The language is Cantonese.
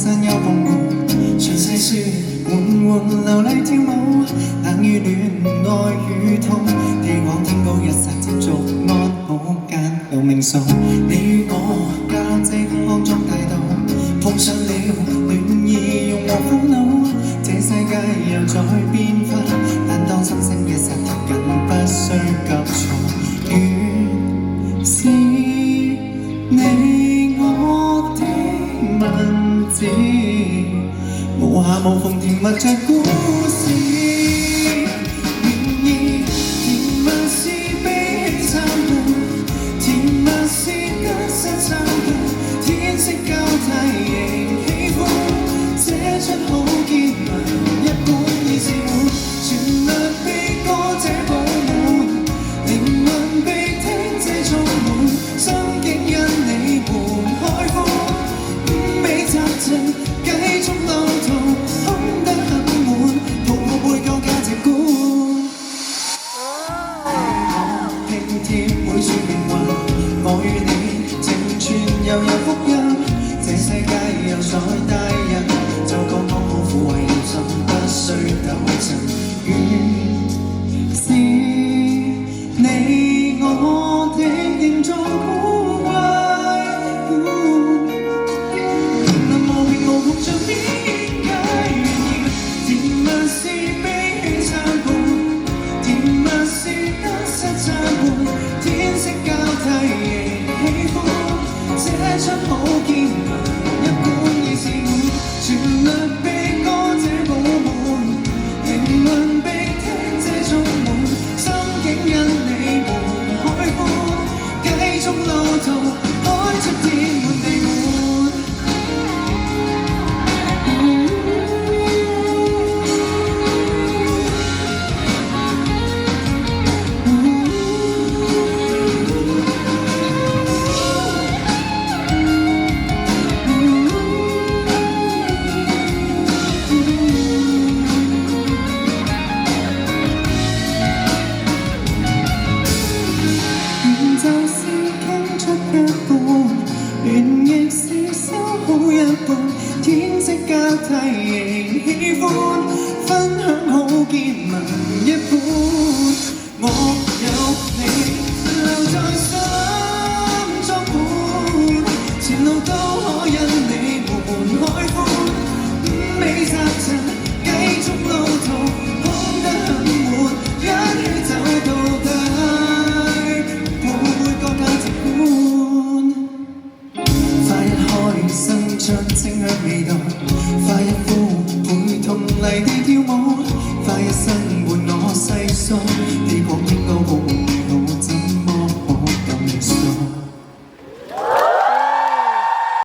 山丘碰過，詳細說緩緩流麗跳舞，冷與暖愛與痛，地廣天高一剎接觸安好間有命數，你與我價值康莊大道，碰上了暖意用和憤怒，這世界又在變化，但當心聲一剎貼緊不需急躁，原是你我的文字，無瑕無縫填密着故事，然而甜蜜是悲慘伴，甜蜜是得失參半，天色交替仍喜歡，這出好結文一本已是滿，旋律被歌者補滿，靈魂被聽者充滿，心境因你門開闊，五味雜陳繼續流淌，空得很滿，泡沫背個價值觀。我拼貼每處命運，我與你情傳悠悠福音，這世界又再帶人，就剛剛好撫慰了心，不需糾纏。原是你我的形狀古怪，能無憑無憑像邊界，然而甜蜜是悲慘伴，甜蜜是得失參半，天色交替仍喜歡，這出好結文一本已是滿，旋律被歌者補滿，靈魂被聽者充滿，心境因你門開闊，繼續路途開出天滿地滿。就是傾出一半，原亦是收好一半，天色交替仍喜歡，分享好結文一本，我有你留在心中伴，前路都可因你門開闊，五味雜陳繼續路途，空得很滿，一起走到底。花一開生出清香味道，